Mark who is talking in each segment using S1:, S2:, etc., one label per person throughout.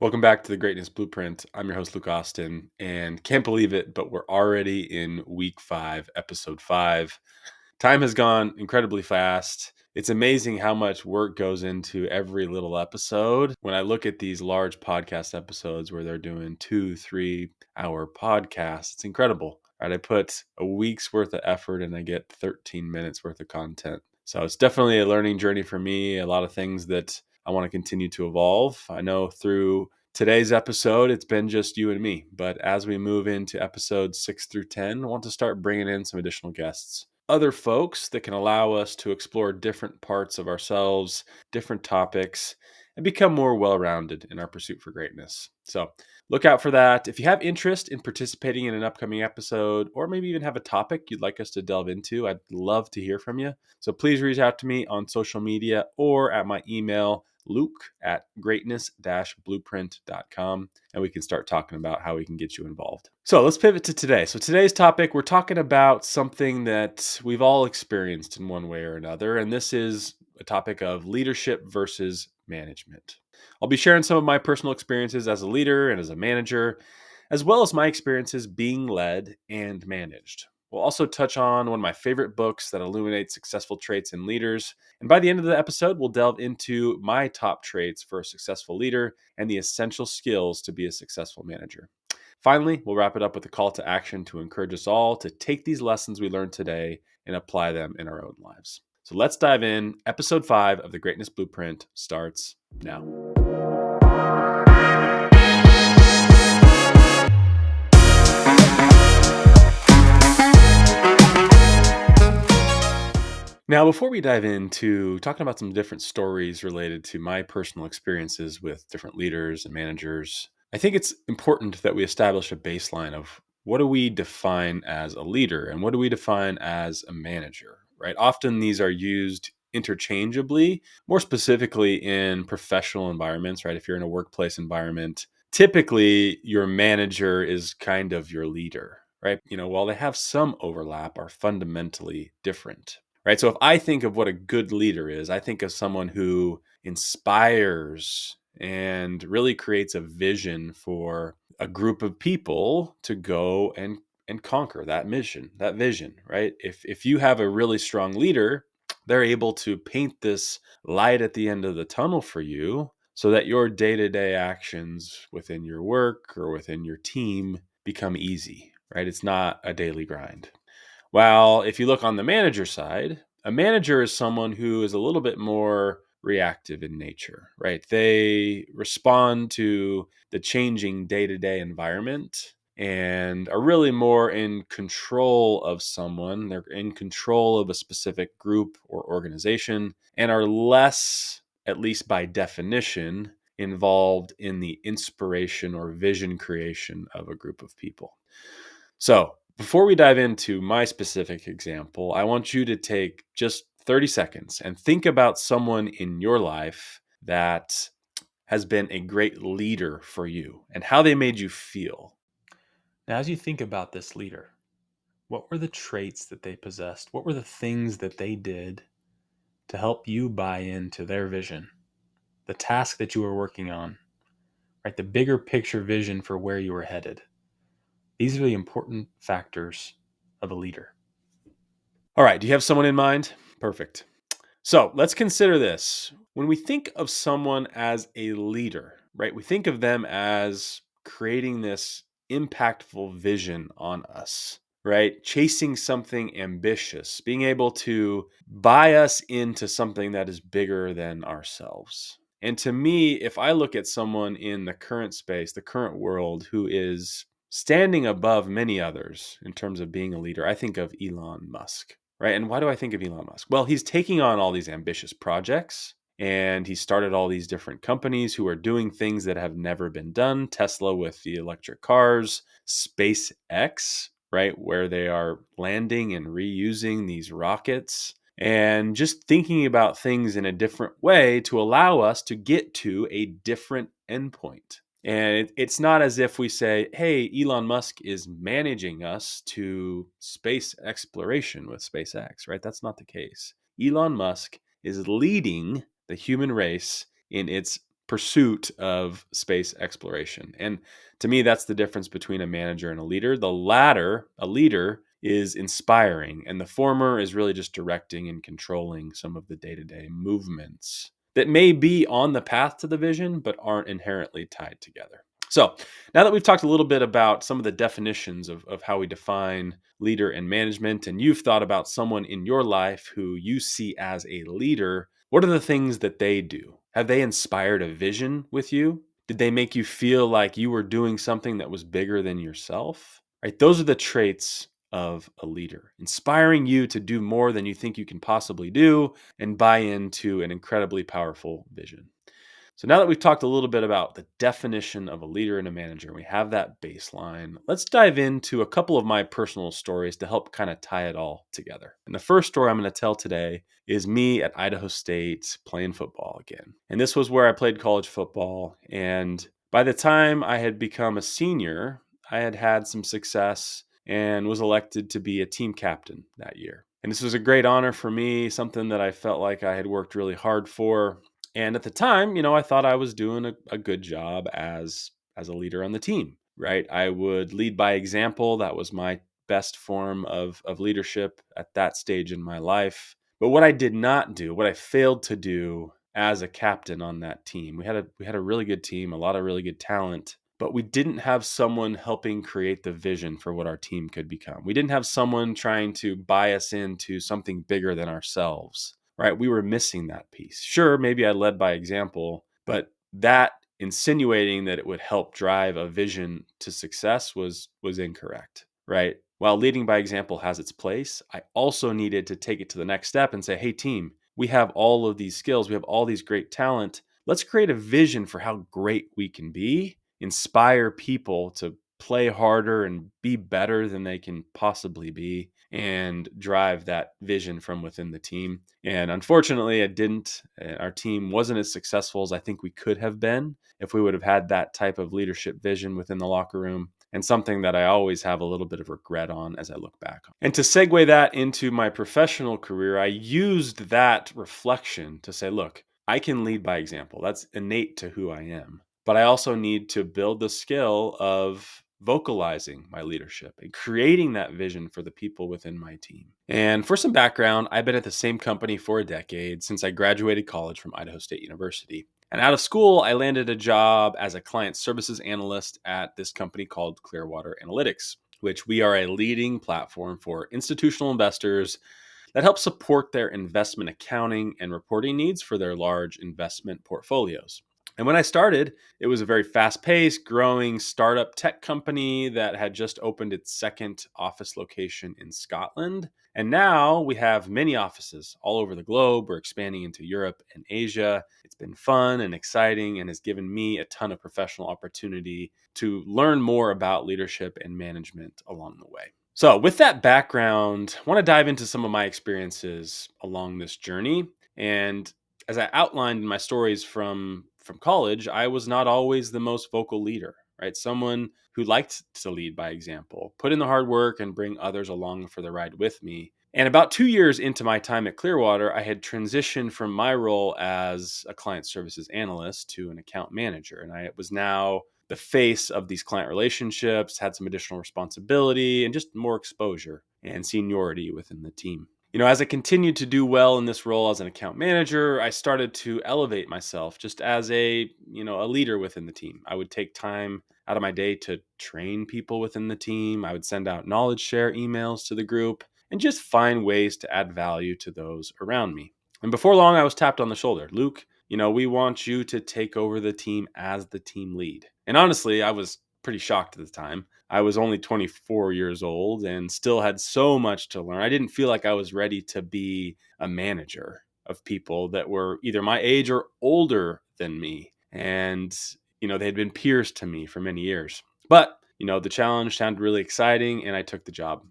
S1: Welcome back to the Greatness Blueprint. I'm your host, Luke Austin, and can't believe it, but we're already in week 5, episode 5. Time has gone incredibly fast. It's amazing how much work goes into every little episode. When I look at these large podcast episodes where they're doing 2-3 hour podcasts, it's incredible. Right? I put a week's worth of effort and I get 13 minutes worth of content. So it's definitely a learning journey for me. A lot of things that I want to continue to evolve. I know through today's episode, it's been just you and me. But as we move into episodes 6 through 10, I want to start bringing in some additional guests. Other folks that can allow us to explore different parts of ourselves, different topics, and become more well-rounded in our pursuit for greatness. So look out for that. If you have interest in participating in an upcoming episode, or maybe even have a topic you'd like us to delve into, I'd love to hear from you. So please reach out to me on social media or at my email, luke@greatness-blueprint.com, and we can start talking about how we can get you involved. So let's pivot to today. So today's topic, we're talking about something that we've all experienced in one way or another, and this is a topic of leadership versus management. I'll be sharing some of my personal experiences as a leader and as a manager, as well as my experiences being led and managed. We'll also touch on one of my favorite books that illuminates successful traits in leaders. And by the end of the episode, we'll delve into my top traits for a successful leader and the essential skills to be a successful manager. Finally, we'll wrap it up with a call to action to encourage us all to take these lessons we learned today and apply them in our own lives. So let's dive in. Episode 5 of the Greatness Blueprint starts now. Now, before we dive into talking about some different stories related to my personal experiences with different leaders and managers, I think it's important that we establish a baseline of what do we define as a leader and what do we define as a manager, right? Often these are used interchangeably, more specifically in professional environments, right? If you're in a workplace environment, typically your manager is kind of your leader, right? While they have some overlap, are fundamentally different. Right. So if I think of what a good leader is, I think of someone who inspires and really creates a vision for a group of people to go and conquer that mission, that vision, right? If you have a really strong leader, they're able to paint this light at the end of the tunnel for you so that your day-to-day actions within your work or within your team become easy, right? It's not a daily grind. Well, if you look on the manager side, a manager is someone who is a little bit more reactive in nature, right? They respond to the changing day-to-day environment and are really more in control of someone. They're in control of a specific group or organization and are less, at least by definition, involved in the inspiration or vision creation of a group of people. So, before we dive into my specific example, I want you to take just 30 seconds and think about someone in your life that has been a great leader for you and how they made you feel. Now, as you think about this leader, what were the traits that they possessed? What were the things that they did to help you buy into their vision, the task that you were working on, right? The bigger picture vision for where you were headed. These are the important factors of a leader. All right, do you have someone in mind? Perfect. So let's consider this. When we think of someone as a leader, right, we think of them as creating this impactful vision on us, right? Chasing something ambitious, being able to buy us into something that is bigger than ourselves. And to me, if I look at someone in the current space, the current world, who is standing above many others in terms of being a leader, I think of Elon Musk. Right. And why do I think of Elon Musk? Well, he's taking on all these ambitious projects and he started all these different companies who are doing things that have never been done. Tesla with the electric cars, SpaceX, right, where they are landing and reusing these rockets and just thinking about things in a different way to allow us to get to a different endpoint. And it's not as if we say, hey, Elon Musk is managing us to space exploration with SpaceX, right? That's not the case. Elon Musk is leading the human race in its pursuit of space exploration. And to me, that's the difference between a manager and a leader. The latter, a leader, is inspiring, and the former is really just directing and controlling some of the day to day movements that may be on the path to the vision, but aren't inherently tied together. So, now that we've talked a little bit about some of the definitions of how we define leader and management, and you've thought about someone in your life who you see as a leader, what are the things that they do? Have they inspired a vision with you? Did they make you feel like you were doing something that was bigger than yourself? Right? Those are the traits of a leader, inspiring you to do more than you think you can possibly do and buy into an incredibly powerful vision. So now that we've talked a little bit about the definition of a leader and a manager, we have that baseline. Let's dive into a couple of my personal stories to help kind of tie it all together. And the first story I'm going to tell today is me at Idaho State playing football again. And this was where I played college football. And by the time I had become a senior, I had had some success and was elected to be a team captain that year. And this was a great honor for me, something that I felt like I had worked really hard for. And at the time, I thought I was doing a good job as a leader on the team, right? I would lead by example. That was my best form of leadership at that stage in my life. But what I did not do, what I failed to do as a captain on that team, we had a really good team, a lot of really good talent, but we didn't have someone helping create the vision for what our team could become. We didn't have someone trying to buy us into something bigger than ourselves. Right? We were missing that piece. Sure, maybe I led by example, but that insinuating that it would help drive a vision to success was incorrect, right? While leading by example has its place, I also needed to take it to the next step and say, "Hey team, we have all of these skills, we have all these great talent. Let's create a vision for how great we can be, inspire people to play harder and be better than they can possibly be, and drive that vision from within the team." And unfortunately, it didn't. Our team wasn't as successful as I think we could have been if we would have had that type of leadership vision within the locker room, and something that I always have a little bit of regret on as I look back. And to segue that into my professional career, I used that reflection to say, look, I can lead by example. That's innate to who I am. But I also need to build the skill of vocalizing my leadership and creating that vision for the people within my team. And for some background, I've been at the same company for a decade since I graduated college from Idaho State University. And out of school, I landed a job as a client services analyst at this company called Clearwater Analytics, which we are a leading platform for institutional investors that helps support their investment accounting and reporting needs for their large investment portfolios. And when I started, it was a very fast paced, growing startup tech company that had just opened its second office location in Scotland. And now we have many offices all over the globe. We're expanding into Europe and Asia. It's been fun and exciting and has given me a ton of professional opportunity to learn more about leadership and management along the way. So, with that background, I want to dive into some of my experiences along this journey. And as I outlined in my stories from college, I was not always the most vocal leader, right? Someone who liked to lead by example, put in the hard work and bring others along for the ride with me. And about 2 years into my time at Clearwater, I had transitioned from my role as a client services analyst to an account manager. And I was now the face of these client relationships, had some additional responsibility and just more exposure and seniority within the team. As I continued to do well in this role as an account manager, I started to elevate myself just as a leader within the team. I would take time out of my day to train people within the team. I would send out knowledge share emails to the group and just find ways to add value to those around me. And before long, I was tapped on the shoulder. "Luke, we want you to take over the team as the team lead." And honestly, I was pretty shocked at the time. I was only 24 years old and still had so much to learn. I didn't feel like I was ready to be a manager of people that were either my age or older than me. And, they had been peers to me for many years. But, the challenge sounded really exciting and I took the job.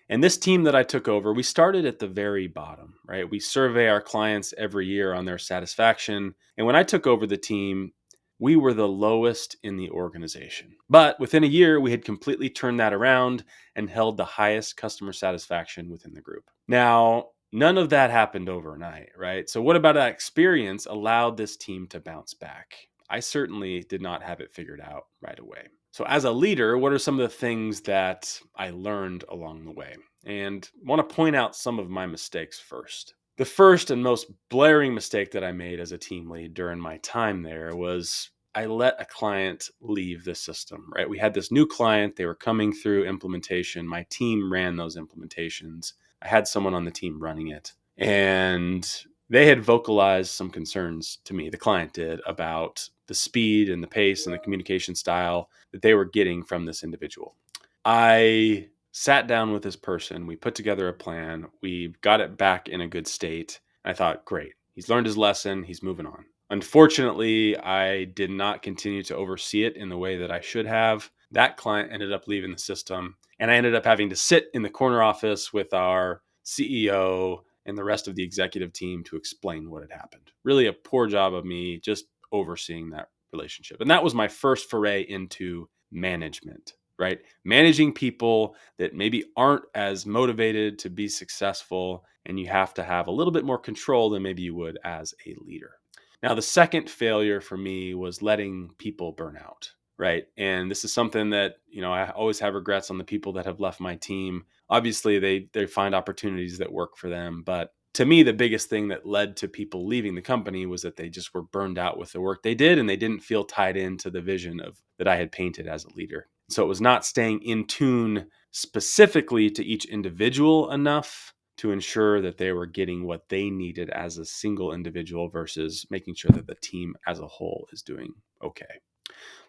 S1: And this team that I took over, we started at the very bottom, right? We survey our clients every year on their satisfaction. And when I took over the team, we were the lowest in the organization. But within a year, we had completely turned that around and held the highest customer satisfaction within the group. Now, none of that happened overnight, right? So, what about that experience allowed this team to bounce back? I certainly did not have it figured out right away. So, as a leader, what are some of the things that I learned along the way? And I want to point out some of my mistakes first. The first and most blaring mistake that I made as a team lead during my time there was I let a client leave the system, right? We had this new client, they were coming through implementation. My team ran those implementations. I had someone on the team running it. And they had vocalized some concerns to me, the client did, about the speed and the pace and the communication style that they were getting from this individual. I sat down with this person. We put together a plan. We got it back in a good state. I thought, great. He's learned his lesson. He's moving on. Unfortunately, I did not continue to oversee it in the way that I should have. That client ended up leaving the system, and I ended up having to sit in the corner office with our CEO and the rest of the executive team to explain what had happened. Really a poor job of me just overseeing that relationship. And that was my first foray into management, right? Managing people that maybe aren't as motivated to be successful, and you have to have a little bit more control than maybe you would as a leader. Now, the second failure for me was letting people burn out, right? And this is something that, I always have regrets on the people that have left my team. Obviously, they find opportunities that work for them, but to me, the biggest thing that led to people leaving the company was that they just were burned out with the work they did, and they didn't feel tied into the vision of that I had painted as a leader. So it was not staying in tune specifically to each individual enough to ensure that they were getting what they needed as a single individual versus making sure that the team as a whole is doing okay.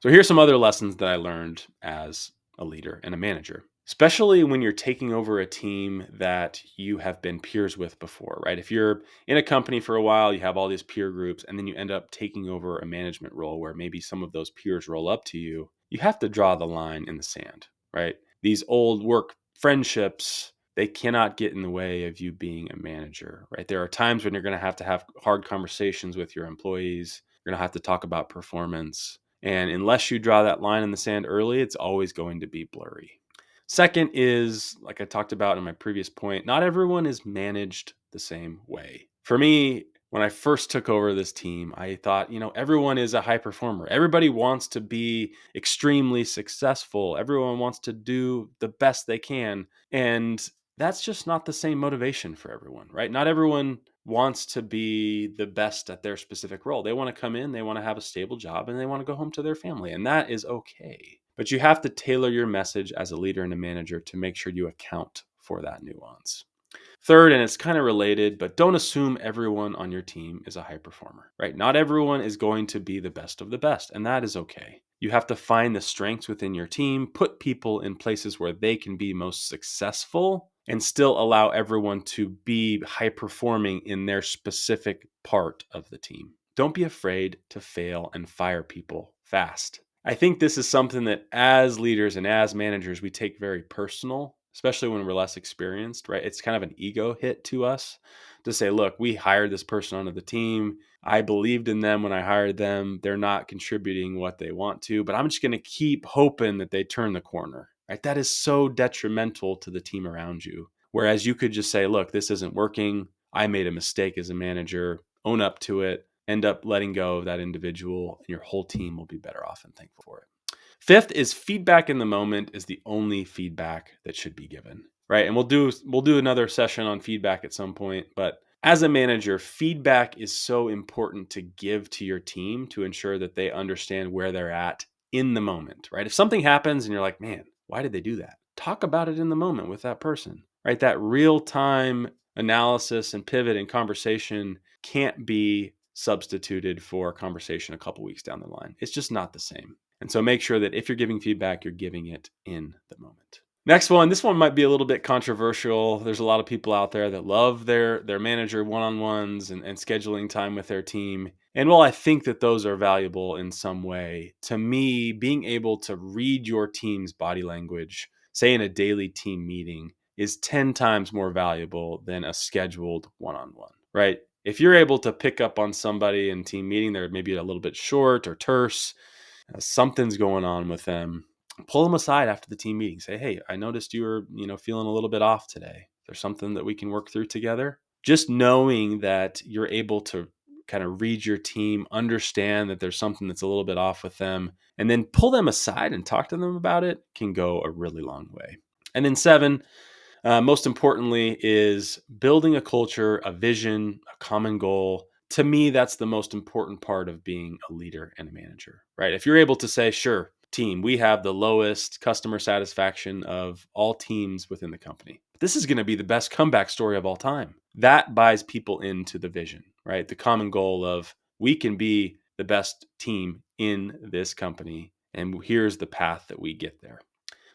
S1: So here's some other lessons that I learned as a leader and a manager, especially when you're taking over a team that you have been peers with before, right? If you're in a company for a while, you have all these peer groups, and then you end up taking over a management role where maybe some of those peers roll up to you, you have to draw the line in the sand, right? These old work friendships, they cannot get in the way of you being a manager, right? There are times when you're going to have hard conversations with your employees. You're going to have to talk about performance. And unless you draw that line in the sand early, it's always going to be blurry. Second is, like I talked about in my previous point, not everyone is managed the same way. For me, when I first took over this team, I thought, everyone is a high performer. Everybody wants to be extremely successful. Everyone wants to do the best they can. And that's just not the same motivation for everyone, right? Not everyone wants to be the best at their specific role. They want to come in, they want to have a stable job, and they want to go home to their family. And that is okay. But you have to tailor your message as a leader and a manager to make sure you account for that nuance. Third, and it's kind of related, but don't assume everyone on your team is a high performer, right? Not everyone is going to be the best of the best, and that is okay. You have to find the strengths within your team, put people in places where they can be most successful, and still allow everyone to be high performing in their specific part of the team. Don't be afraid to fail and fire people fast. I think this is something that as leaders and as managers, we take very personal, especially when we're less experienced, right? It's kind of an ego hit to us to say, look, we hired this person onto the team. I believed in them when I hired them. They're not contributing what they want to, but I'm just going to keep hoping that they turn the corner, right? That is so detrimental to the team around you. Whereas you could just say, look, this isn't working. I made a mistake as a manager, own up to it, end up letting go of that individual, and your whole team will be better off and thankful for it. Fifth is feedback in the moment is the only feedback that should be given, right? And we'll do another session on feedback at some point, but as a manager, feedback is so important to give to your team to ensure that they understand where they're at in the moment, right? If something happens and you're like, "Man, why did they do that?" Talk about it in the moment with that person, right? That real-time analysis and pivot and conversation can't be substituted for a conversation a couple weeks down the line. It's just not the same. And so make sure that if you're giving feedback, you're giving it in the moment. Next one, this one might be a little bit controversial. There's a lot of people out there that love their manager one-on-ones and scheduling time with their team. And while I think that those are valuable in some way, to me, being able to read your team's body language, say in a daily team meeting, is 10 times more valuable than a scheduled one-on-one, right? If you're able to pick up on somebody in team meeting, they're maybe a little bit short or terse, something's going on with them, pull them aside after the team meeting. Say, hey, I noticed you were, feeling a little bit off today. There's something that we can work through together. Just knowing that you're able to kind of read your team, understand that there's something that's a little bit off with them, and then pull them aside and talk to them about it can go a really long way. And then 7, most importantly, is building a culture, a vision, a common goal. To me, that's the most important part of being a leader and a manager, right? If you're able to say, sure, team, we have the lowest customer satisfaction of all teams within the company. This is going to be the best comeback story of all time. That buys people into the vision, right? The common goal of we can be the best team in this company, and here's the path that we get there.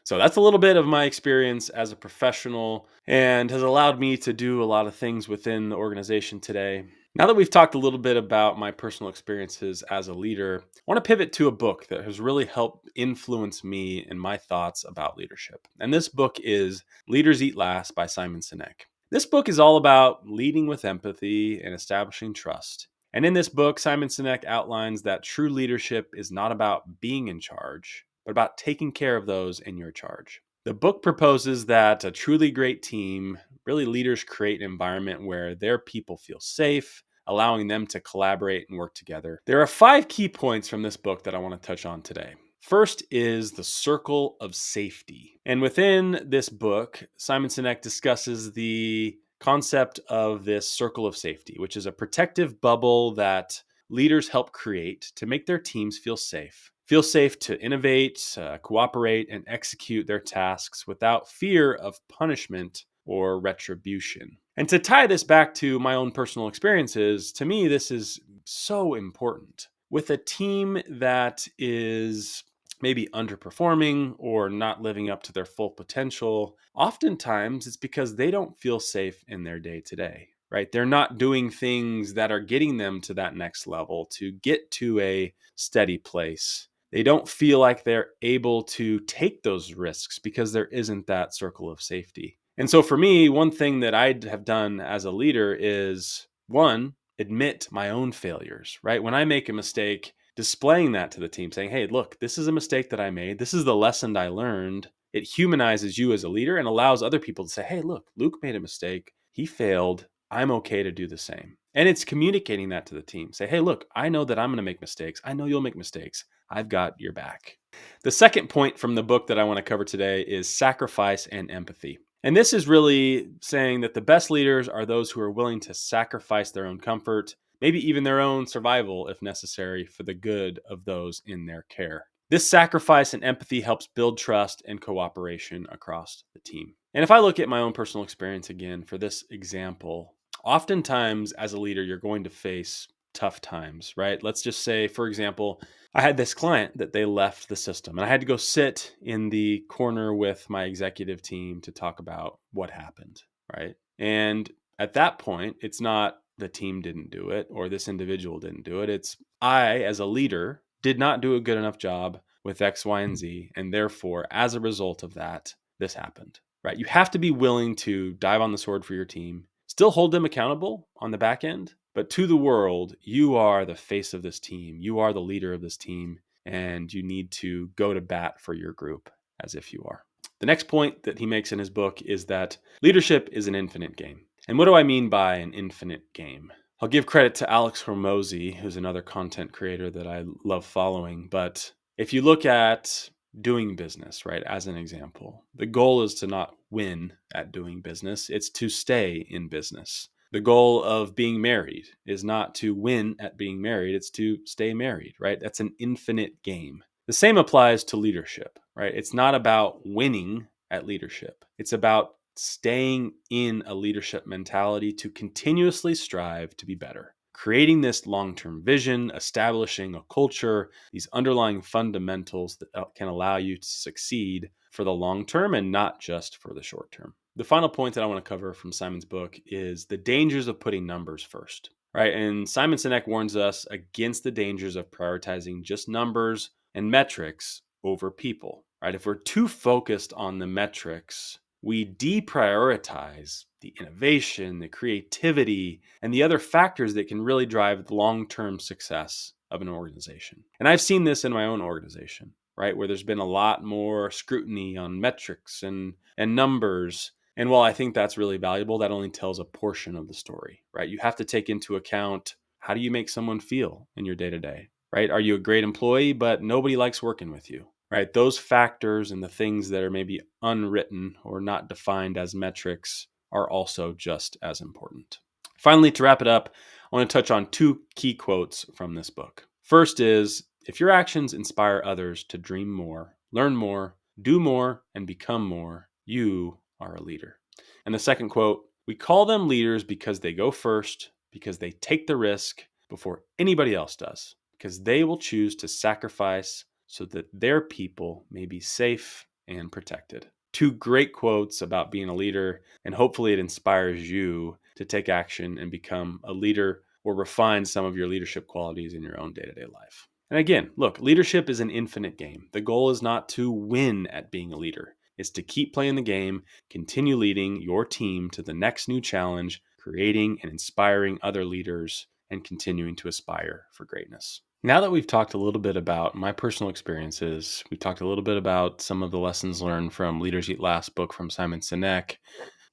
S1: So that's a little bit of my experience as a professional and has allowed me to do a lot of things within the organization today. Now that we've talked a little bit about my personal experiences as a leader, I want to pivot to a book that has really helped influence me and my thoughts about leadership. And this book is Leaders Eat Last by Simon Sinek. This book is all about leading with empathy and establishing trust. And in this book, Simon Sinek outlines that true leadership is not about being in charge, but about taking care of those in your charge. The book proposes that a truly great team, really leaders create an environment where their people feel safe, allowing them to collaborate and work together. There are 5 key points from this book that I want to touch on today. First is the circle of safety. And within this book, Simon Sinek discusses the concept of this circle of safety, which is a protective bubble that leaders help create to make their teams feel safe. Feel safe to innovate, cooperate, and execute their tasks without fear of punishment or retribution. And to tie this back to my own personal experiences, to me, this is so important. With a team that is maybe underperforming or not living up to their full potential, oftentimes it's because they don't feel safe in their day to day, right? They're not doing things that are getting them to that next level to get to a steady place. They don't feel like they're able to take those risks because there isn't that circle of safety. And so for me, one thing that I have done as a leader is one, admit my own failures, right? When I make a mistake, displaying that to the team, saying, hey, look, this is a mistake that I made. This is the lesson I learned. It humanizes you as a leader and allows other people to say, hey, look, Luke made a mistake. He failed. I'm okay to do the same. And it's communicating that to the team. Say, hey, look, I know that I'm going to make mistakes. I know you'll make mistakes. I've got your back. The second point from the book that I want to cover today is sacrifice and empathy. And this is really saying that the best leaders are those who are willing to sacrifice their own comfort, maybe even their own survival if necessary, for the good of those in their care. This sacrifice and empathy helps build trust and cooperation across the team. And if I look at my own personal experience again for this example, oftentimes as a leader, you're going to face tough times, right? Let's just say, for example, I had this client that they left the system and I had to go sit in the corner with my executive team to talk about what happened, right? And at that point, it's not the team didn't do it or this individual didn't do it. It's I, as a leader, did not do a good enough job with X, Y, and Z. And therefore, as a result of that, this happened, right? You have to be willing to dive on the sword for your team, still hold them accountable on the back end, but to the world, you are the face of this team. You are the leader of this team, and you need to go to bat for your group as if you are. The next point that he makes in his book is that leadership is an infinite game. And what do I mean by an infinite game? I'll give credit to Alex Hormozy, who's another content creator that I love following. But if you look at doing business, right, as an example, the goal is to not win at doing business, it's to stay in business. The goal of being married is not to win at being married, it's to stay married, right? That's an infinite game. The same applies to leadership, right? It's not about winning at leadership. It's about staying in a leadership mentality to continuously strive to be better. Creating this long-term vision, establishing a culture, these underlying fundamentals that can allow you to succeed for the long term and not just for the short term. The final point that I want to cover from Simon's book is the dangers of putting numbers first, right? And Simon Sinek warns us against the dangers of prioritizing just numbers and metrics over people, right? If we're too focused on the metrics, we deprioritize the innovation, the creativity, and the other factors that can really drive the long-term success of an organization. And I've seen this in my own organization, right? Where there's been a lot more scrutiny on metrics and numbers. And while I think that's really valuable, that only tells a portion of the story, right? You have to take into account How do you make someone feel in your day to day, right? Are you a great employee, but nobody likes working with you, right? Those factors and the things that are maybe unwritten or not defined as metrics are also just as important. Finally, to wrap it up, I want to touch on two key quotes from this book. First is, if your actions inspire others to dream more, learn more, do more, and become more, you are a leader. And the second quote, we call them leaders because they go first, because they take the risk before anybody else does, because they will choose to sacrifice so that their people may be safe and protected. Two great quotes about being a leader, and hopefully it inspires you to take action and become a leader or refine some of your leadership qualities in your own day-to-day life. And again, look, leadership is an infinite game. The goal is not to win at being a leader. It's to keep playing the game, continue leading your team to the next new challenge, creating and inspiring other leaders, and continuing to aspire for greatness. Now that we've talked a little bit about my personal experiences, we talked a little bit about some of the lessons learned from Leaders Eat Last book from Simon Sinek. I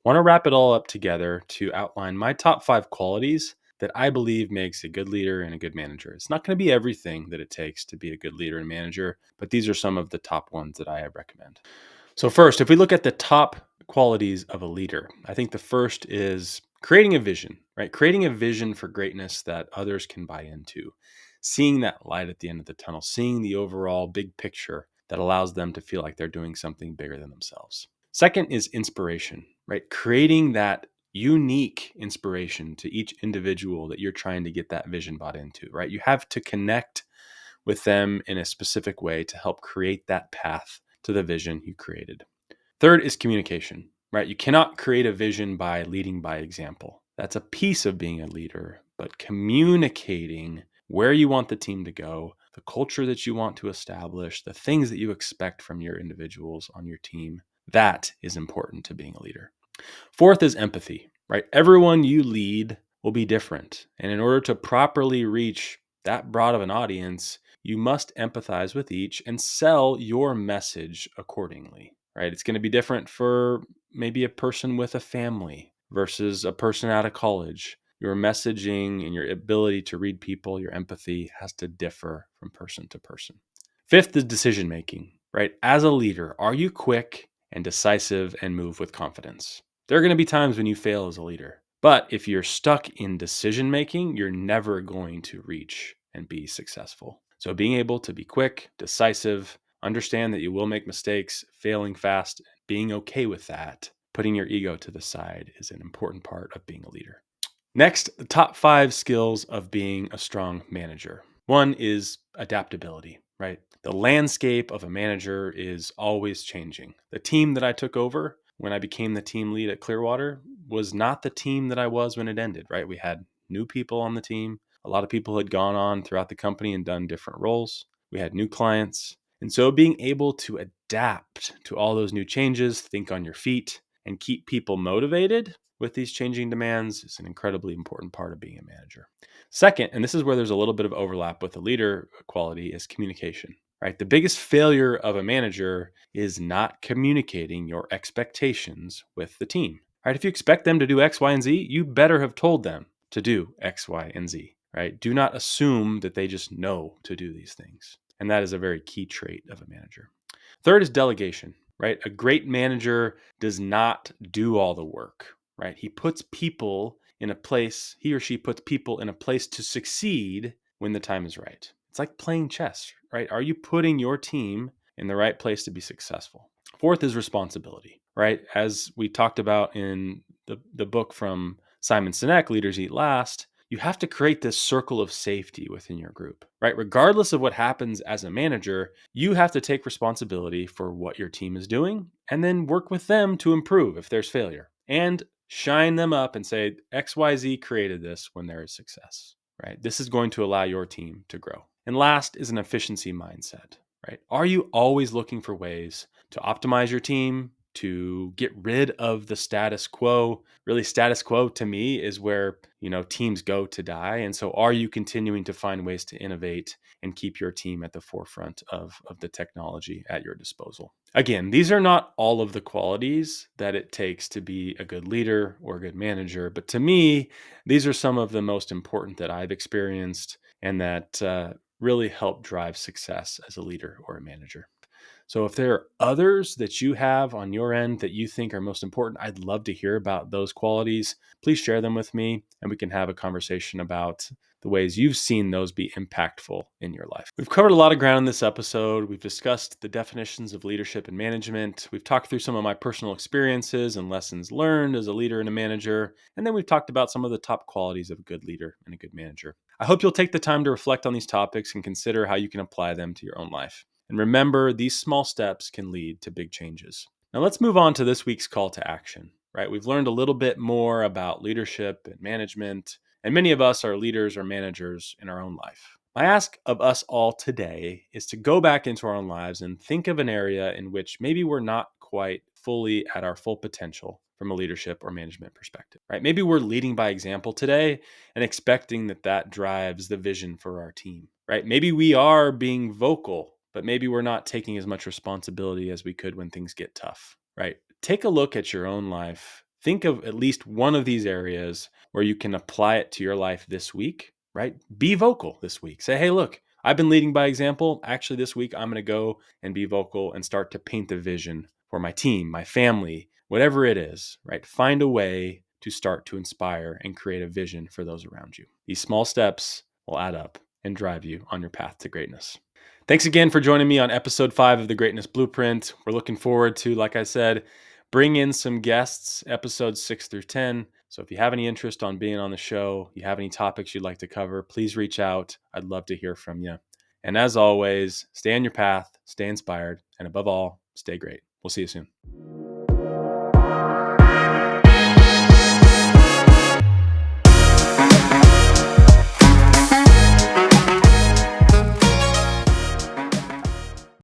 S1: want to wrap it all up together to outline my top 5 qualities that I believe makes a good leader and a good manager. It's not going to be everything that it takes to be a good leader and manager, but these are some of the top ones that I recommend. So first, if we look at the top qualities of a leader, I think the first is creating a vision, right? Creating a vision for greatness that others can buy into. Seeing that light at the end of the tunnel, seeing the overall big picture that allows them to feel like they're doing something bigger than themselves. Second is inspiration, right? Creating that unique inspiration to each individual that you're trying to get that vision bought into, right? You have to connect with them in a specific way to help create that path to the vision you created. Third is communication, right? You cannot create a vision by leading by example. That's a piece of being a leader, but communicating where you want the team to go, the culture that you want to establish, the things that you expect from your individuals on your team, that is important to being a leader. Fourth is empathy, right? Everyone you lead will be different. And in order to properly reach that broad of an audience, you must empathize with each and sell your message accordingly, right? It's going to be different for maybe a person with a family versus a person out of college. Your messaging and your ability to read people, your empathy has to differ from person to person. Fifth is decision making, right? As a leader, are you quick and decisive and move with confidence? There are going to be times when you fail as a leader. But if you're stuck in decision making, you're never going to reach and be successful. So being able to be quick, decisive, understand that you will make mistakes, failing fast, being okay with that, putting your ego to the side is an important part of being a leader. Next, the top 5 skills of being a strong manager. One is adaptability, right? The landscape of a manager is always changing. The team that I took over when I became the team lead at Clearwater was not the team that I was when it ended, right? We had new people on the team. A lot of people had gone on throughout the company and done different roles. We had new clients. And so being able to adapt to all those new changes, think on your feet, and keep people motivated with these changing demands is an incredibly important part of being a manager. Second, and this is where there's a little bit of overlap with the leader quality, is communication, right? The biggest failure of a manager is not communicating your expectations with the team, right? If you expect them to do X, Y, and Z, you better have told them to do X, Y, and Z, right? Do not assume that they just know to do these things. And that is a very key trait of a manager. Third is delegation, right? A great manager does not do all the work, right? He or she puts people in a place to succeed when the time is right. It's like playing chess, right? Are you putting your team in the right place to be successful? Fourth is responsibility, right? As we talked about in the book from Simon Sinek, Leaders Eat Last, you have to create this circle of safety within your group, right? Regardless of what happens as a manager, you have to take responsibility for what your team is doing and then work with them to improve if there's failure and shine them up and say, XYZ created this when there is success, right? This is going to allow your team to grow. And last is an efficiency mindset, right? Are you always looking for ways to optimize your team, to get rid of the status quo. Really, status quo to me is where, teams go to die. And so are you continuing to find ways to innovate and keep your team at the forefront of the technology at your disposal? Again, these are not all of the qualities that it takes to be a good leader or a good manager, but to me, these are some of the most important that I've experienced and that really help drive success as a leader or a manager. So if there are others that you have on your end that you think are most important, I'd love to hear about those qualities. Please share them with me and we can have a conversation about the ways you've seen those be impactful in your life. We've covered a lot of ground in this episode. We've discussed the definitions of leadership and management. We've talked through some of my personal experiences and lessons learned as a leader and a manager. And then we've talked about some of the top qualities of a good leader and a good manager. I hope you'll take the time to reflect on these topics and consider how you can apply them to your own life. And remember, these small steps can lead to big changes. Now let's move on to this week's call to action, right? We've learned a little bit more about leadership and management, and many of us are leaders or managers in our own life. My ask of us all today is to go back into our own lives and think of an area in which maybe we're not quite fully at our full potential from a leadership or management perspective, right? Maybe we're leading by example today and expecting that drives the vision for our team, right? Maybe we are being vocal, but maybe we're not taking as much responsibility as we could when things get tough, right? Take a look at your own life. Think of at least one of these areas where you can apply it to your life this week, right? Be vocal this week. Say, hey, look, I've been leading by example. Actually, this week, I'm going to go and be vocal and start to paint the vision for my team, my family, whatever it is, right? Find a way to start to inspire and create a vision for those around you. These small steps will add up and drive you on your path to greatness. Thanks again for joining me on episode 5 of the Greatness Blueprint. We're looking forward to, like I said, bring in some guests, episodes 6 through 10. So if you have any interest on being on the show, you have any topics you'd like to cover, please reach out. I'd love to hear from you. And as always, stay on your path, stay inspired, and above all, stay great. We'll see you soon.